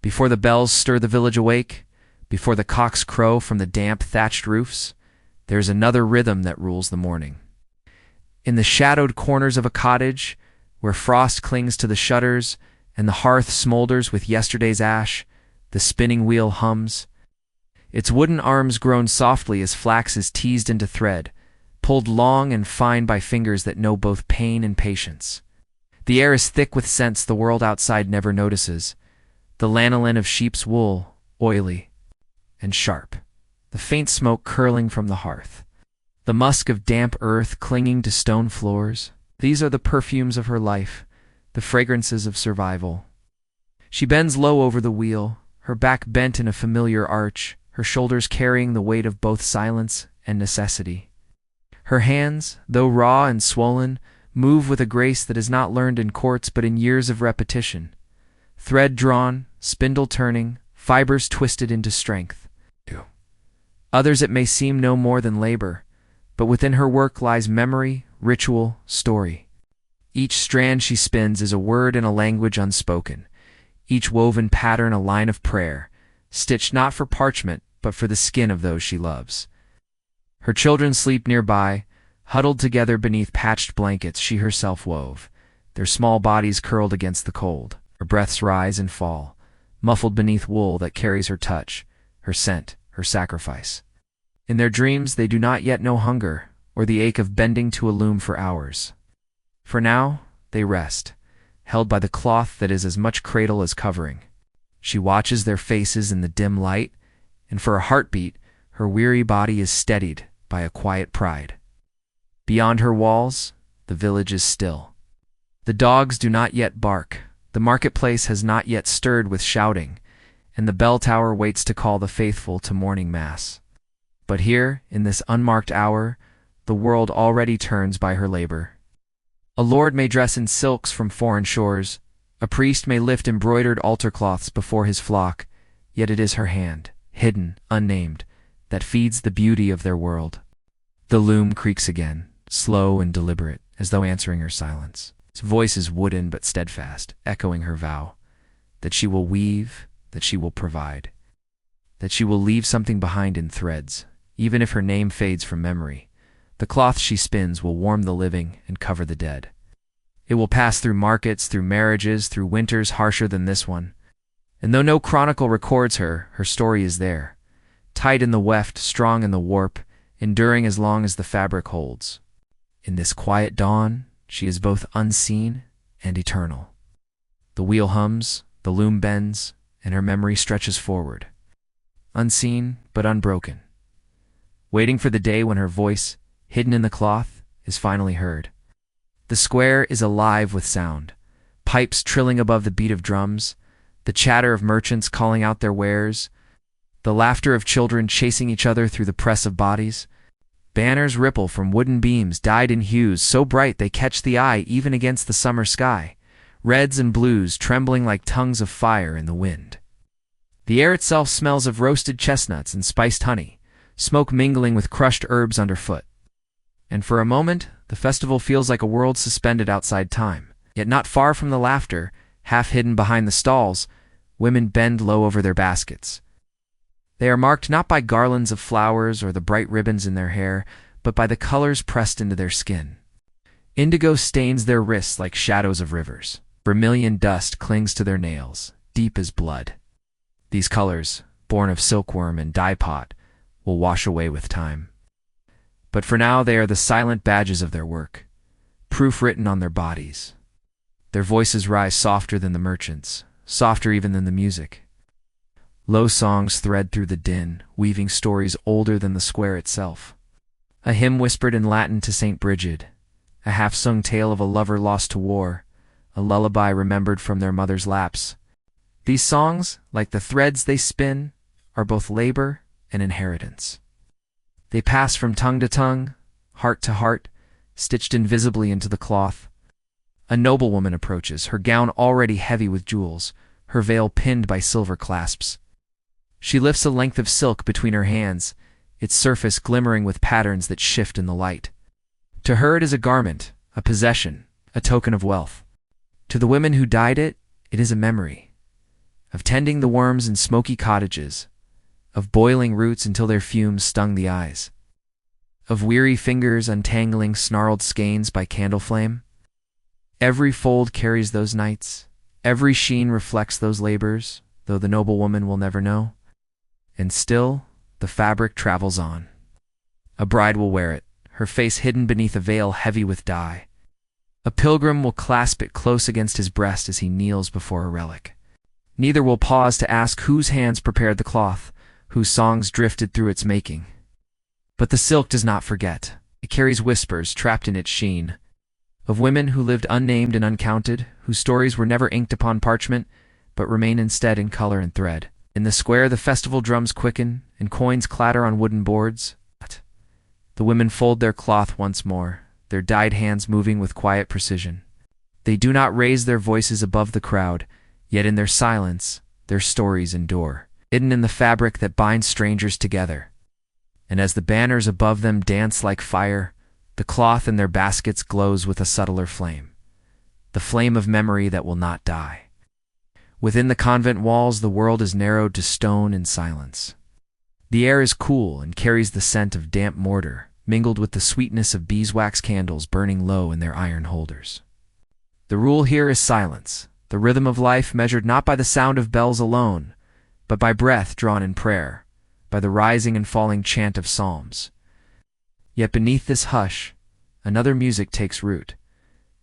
Before the bells stir the village awake, before the cocks crow from the damp thatched roofs, there's another rhythm that rules the morning. In the shadowed corners of a cottage, where frost clings to the shutters and the hearth smolders with yesterday's ash, the spinning wheel hums. Its wooden arms groan softly as flax is teased into thread, pulled long and fine by fingers that know both pain and patience. The air is thick with scents the world outside never notices. The lanolin of sheep's wool, oily and sharp. The faint smoke curling from the hearth. The musk of damp earth clinging to stone floors. These are the perfumes of her life, the fragrances of survival. She bends low over the wheel, her back bent in a familiar arch, her shoulders carrying the weight of both silence and necessity. Her hands, though raw and swollen, move with a grace that is not learned in courts but in years of repetition. Thread drawn, spindle turning, fibers twisted into strength. Others it may seem no more than labor, but within her work lies memory, ritual, story. Each strand she spins is a word in a language unspoken, each woven pattern a line of prayer, stitched not for parchment, but for the skin of those she loves. Her children sleep nearby, huddled together beneath patched blankets she herself wove, their small bodies curled against the cold. Her breaths rise and fall, muffled beneath wool that carries her touch, her scent, her sacrifice. In their dreams they do not yet know hunger, or the ache of bending to a loom for hours. For now, they rest, held by the cloth that is as much cradle as covering. She watches their faces in the dim light, and for a heartbeat, her weary body is steadied by a quiet pride. Beyond her walls, the village is still. The dogs do not yet bark, the marketplace has not yet stirred with shouting, and the bell tower waits to call the faithful to morning mass. But here, in this unmarked hour, the world already turns by her labor. A lord may dress in silks from foreign shores, a priest may lift embroidered altar cloths before his flock, yet it is her hand, hidden, unnamed, that feeds the beauty of their world. The loom creaks again, slow and deliberate, as though answering her silence. Its voice is wooden but steadfast, echoing her vow, that she will weave, that she will provide, that she will leave something behind in threads, even if her name fades from memory. The cloth she spins will warm the living and cover the dead. It will pass through markets, through marriages, through winters harsher than this one. And though no chronicle records her, her story is there, tight in the weft, strong in the warp, enduring as long as the fabric holds. In this quiet dawn, she is both unseen and eternal. The wheel hums, the loom bends, and her memory stretches forward. Unseen but unbroken. Waiting for the day when her voice, hidden in the cloth, is finally heard. The square is alive with sound, pipes trilling above the beat of drums, the chatter of merchants calling out their wares, the laughter of children chasing each other through the press of bodies. Banners ripple from wooden beams dyed in hues so bright they catch the eye even against the summer sky, reds and blues trembling like tongues of fire in the wind. The air itself smells of roasted chestnuts and spiced honey, smoke mingling with crushed herbs underfoot. And for a moment, the festival feels like a world suspended outside time. Yet not far from the laughter, half hidden behind the stalls, women bend low over their baskets. They are marked not by garlands of flowers or the bright ribbons in their hair, but by the colors pressed into their skin. Indigo stains their wrists like shadows of rivers. Vermilion dust clings to their nails, deep as blood. These colors, born of silkworm and dye-pot, will wash away with time. But for now they are the silent badges of their work, proof written on their bodies. Their voices rise softer than the merchants, softer even than the music. Low songs thread through the din, weaving stories older than the square itself. A hymn whispered in Latin to St. Brigid, a half-sung tale of a lover lost to war, a lullaby remembered from their mother's laps. These songs, like the threads they spin, are both labor and inheritance. They pass from tongue to tongue, heart to heart, stitched invisibly into the cloth. A noblewoman approaches, her gown already heavy with jewels, her veil pinned by silver clasps. She lifts a length of silk between her hands, its surface glimmering with patterns that shift in the light. To her it is a garment, a possession, a token of wealth. To the women who dyed it, it is a memory of tending the worms in smoky cottages, of boiling roots until their fumes stung the eyes, of weary fingers untangling snarled skeins by candle flame. Every fold carries those nights, every sheen reflects those labors, though the noble woman will never know. And still, the fabric travels on. A bride will wear it, her face hidden beneath a veil heavy with dye. A pilgrim will clasp it close against his breast as he kneels before a relic. Neither will pause to ask whose hands prepared the cloth, whose songs drifted through its making. But the silk does not forget. It carries whispers trapped in its sheen, of women who lived unnamed and uncounted, whose stories were never inked upon parchment, but remain instead in color and thread. In the square the festival drums quicken, and coins clatter on wooden boards. The women fold their cloth once more, their dyed hands moving with quiet precision. They do not raise their voices above the crowd, yet in their silence, their stories endure, hidden in the fabric that binds strangers together. And as the banners above them dance like fire, the cloth in their baskets glows with a subtler flame, the flame of memory that will not die. Within the convent walls the world is narrowed to stone and silence. The air is cool and carries the scent of damp mortar, mingled with the sweetness of beeswax candles burning low in their iron holders. The rule here is silence, the rhythm of life measured not by the sound of bells alone, but by breath drawn in prayer, by the rising and falling chant of psalms. Yet beneath this hush, another music takes root,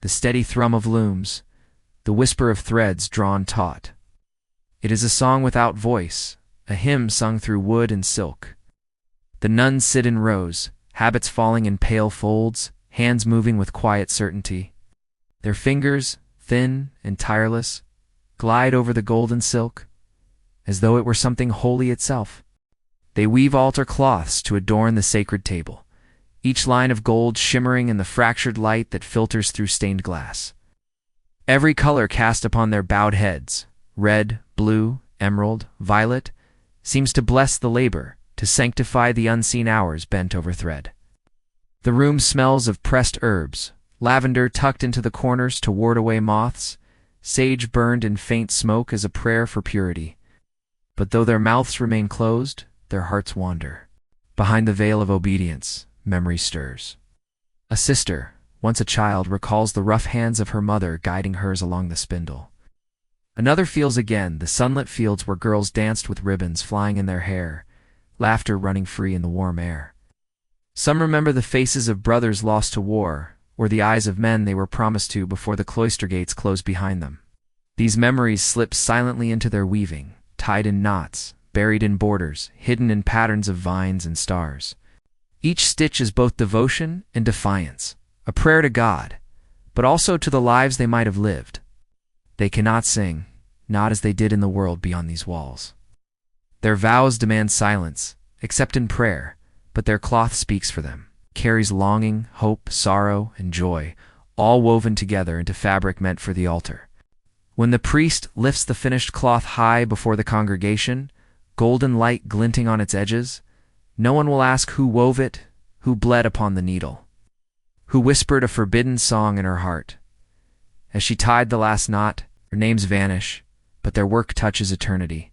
the steady thrum of looms, the whisper of threads drawn taut. It is a song without voice, a hymn sung through wood and silk. The nuns sit in rows, habits falling in pale folds, hands moving with quiet certainty. Their fingers, thin and tireless, glide over the golden silk, as though it were something holy itself. They weave altar cloths to adorn the sacred table, each line of gold shimmering in the fractured light that filters through stained glass. Every color cast upon their bowed heads, red, blue, emerald, violet, seems to bless the labor, to sanctify the unseen hours bent over thread. The room smells of pressed herbs, lavender tucked into the corners to ward away moths, sage burned in faint smoke as a prayer for purity. But though their mouths remain closed, their hearts wander. Behind the veil of obedience, memory stirs. A sister, once a child, recalls the rough hands of her mother guiding hers along the spindle. Another feels again the sunlit fields where girls danced with ribbons flying in their hair, laughter running free in the warm air. Some remember the faces of brothers lost to war, or the eyes of men they were promised to before the cloister gates closed behind them. These memories slip silently into their weaving, tied in knots, buried in borders, hidden in patterns of vines and stars. Each stitch is both devotion and defiance, a prayer to God, but also to the lives they might have lived. They cannot sing, not as they did in the world beyond these walls. Their vows demand silence, except in prayer, but their cloth speaks for them, carries longing, hope, sorrow, and joy, all woven together into fabric meant for the altar. When the priest lifts the finished cloth high before the congregation, golden light glinting on its edges, no one will ask who wove it, who bled upon the needle, who whispered a forbidden song in her heart. As she tied the last knot, her names vanish, but their work touches eternity.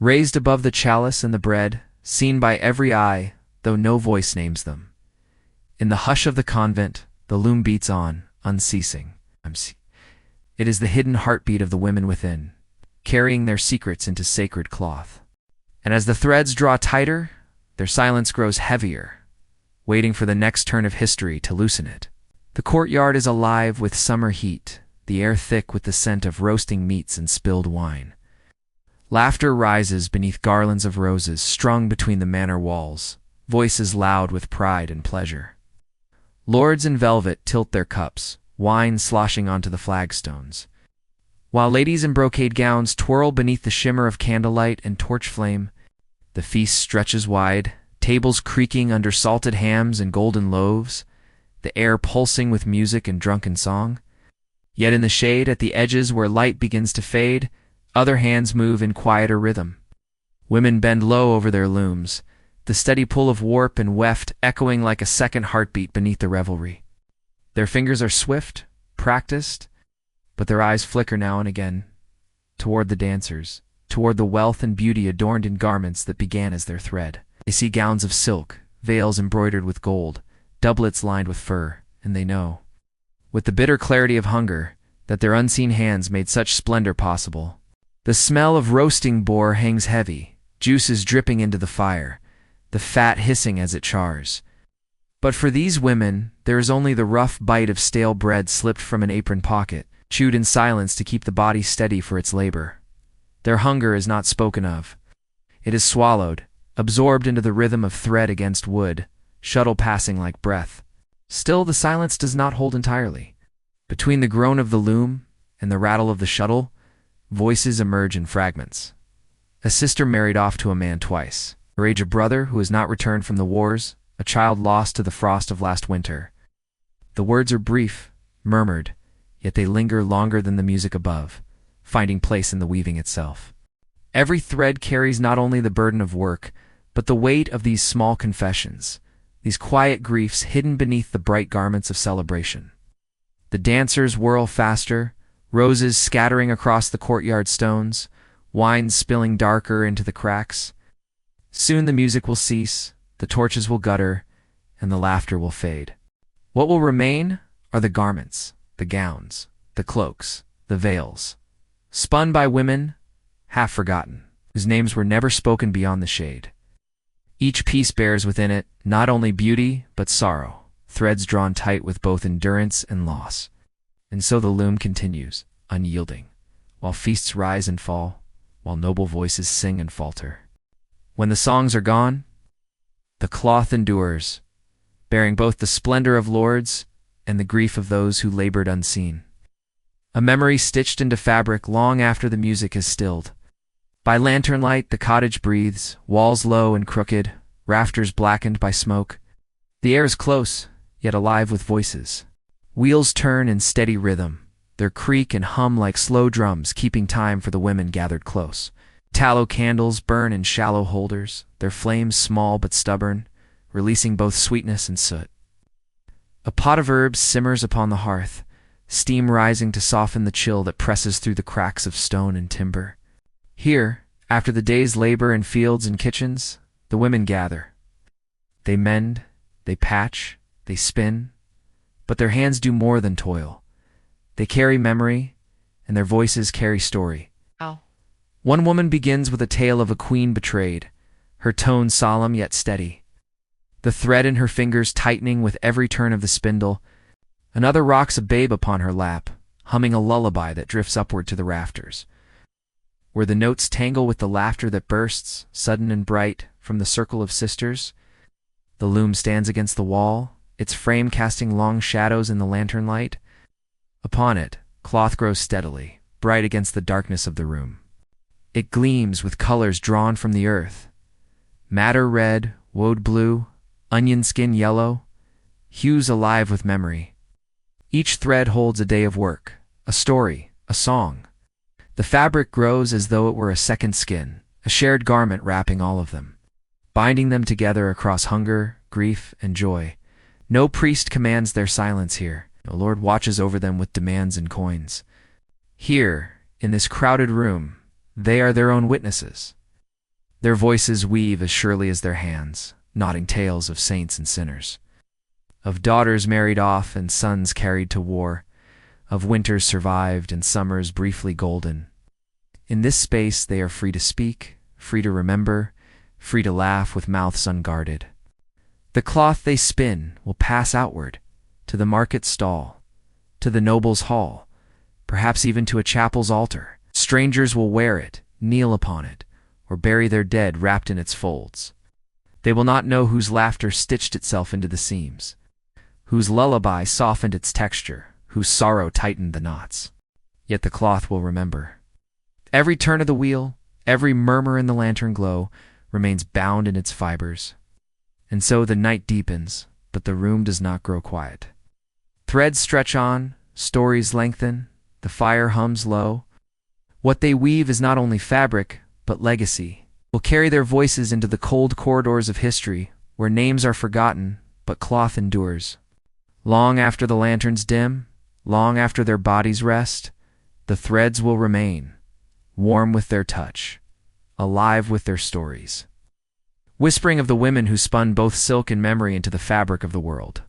Raised above the chalice and the bread, seen by every eye, though no voice names them. In the hush of the convent, the loom beats on, unceasing. It is the hidden heartbeat of the women within, carrying their secrets into sacred cloth. And as the threads draw tighter, their silence grows heavier, waiting for the next turn of history to loosen it. The courtyard is alive with summer heat, the air thick with the scent of roasting meats and spilled wine. Laughter rises beneath garlands of roses strung between the manor walls, voices loud with pride and pleasure. Lords in velvet tilt their cups, wine sloshing onto the flagstones, while ladies in brocade gowns twirl beneath the shimmer of candlelight and torch flame. The feast stretches wide, tables creaking under salted hams and golden loaves, the air pulsing with music and drunken song. Yet in the shade at the edges where light begins to fade, other hands move in quieter rhythm. Women bend low over their looms, the steady pull of warp and weft echoing like a second heartbeat beneath the revelry. Their fingers are swift, practiced, but their eyes flicker now and again, toward the dancers, toward the wealth and beauty adorned in garments that began as their thread. They see gowns of silk, veils embroidered with gold, doublets lined with fur, and they know, with the bitter clarity of hunger, that their unseen hands made such splendor possible. The smell of roasting boar hangs heavy, juices dripping into the fire, the fat hissing as it chars. But for these women, there is only the rough bite of stale bread slipped from an apron pocket, chewed in silence to keep the body steady for its labor. Their hunger is not spoken of. It is swallowed, absorbed into the rhythm of thread against wood, shuttle passing like breath. Still, the silence does not hold entirely. Between the groan of the loom and the rattle of the shuttle, voices emerge in fragments. A sister married off to a man twice, her age a brother who has not returned from the wars, a child lost to the frost of last winter. The words are brief, murmured, yet they linger longer than the music above, finding place in the weaving itself. Every thread carries not only the burden of work, but the weight of these small confessions, these quiet griefs hidden beneath the bright garments of celebration. The dancers whirl faster, roses scattering across the courtyard stones, wine spilling darker into the cracks. Soon the music will cease, the torches will gutter, and the laughter will fade. What will remain are the garments, the gowns, the cloaks, the veils, spun by women, half forgotten, whose names were never spoken beyond the shade. Each piece bears within it not only beauty, but sorrow, threads drawn tight with both endurance and loss. And so the loom continues, unyielding, while feasts rise and fall, while noble voices sing and falter. When the songs are gone, the cloth endures, bearing both the splendor of lords and the grief of those who labored unseen. A memory stitched into fabric long after the music has stilled. By lantern light the cottage breathes, walls low and crooked, rafters blackened by smoke. The air is close, yet alive with voices. Wheels turn in steady rhythm, their creak and hum like slow drums keeping time for the women gathered close. Tallow candles burn in shallow holders, their flames small but stubborn, releasing both sweetness and soot. A pot of herbs simmers upon the hearth, steam rising to soften the chill that presses through the cracks of stone and timber. Here, after the day's labor in fields and kitchens, the women gather. They mend, they patch, they spin, but their hands do more than toil. They carry memory, and their voices carry story. Ow. One woman begins with a tale of a queen betrayed, her tone solemn yet steady, the thread in her fingers tightening with every turn of the spindle. Another rocks a babe upon her lap, humming a lullaby that drifts upward to the rafters, where the notes tangle with the laughter that bursts, sudden and bright, from the circle of sisters. The loom stands against the wall, its frame casting long shadows in the lantern light. Upon it, cloth grows steadily, bright against the darkness of the room. It gleams with colors drawn from the earth. Madder red, woad blue, onion skin yellow, hues alive with memory. Each thread holds a day of work, a story, a song. The fabric grows as though it were a second skin, a shared garment wrapping all of them, binding them together across hunger, grief, and joy. No priest commands their silence here. The Lord watches over them with demands and coins. Here, in this crowded room, they are their own witnesses. Their voices weave as surely as their hands, nodding tales of saints and sinners, of daughters married off and sons carried to war, of winters survived and summers briefly golden. In this space they are free to speak, free to remember, free to laugh with mouths unguarded. The cloth they spin will pass outward, to the market stall, to the noble's hall, perhaps even to a chapel's altar. Strangers will wear it, kneel upon it, or bury their dead wrapped in its folds. They will not know whose laughter stitched itself into the seams, whose lullaby softened its texture, whose sorrow tightened the knots. Yet the cloth will remember. Every turn of the wheel, every murmur in the lantern glow, remains bound in its fibers. And so the night deepens, but the room does not grow quiet. Threads stretch on, stories lengthen, the fire hums low. What they weave is not only fabric, but legacy. Will carry their voices into the cold corridors of history, where names are forgotten, but cloth endures. Long after the lanterns dim, long after their bodies rest, the threads will remain, warm with their touch, alive with their stories. Whispering of the women who spun both silk and memory into the fabric of the world.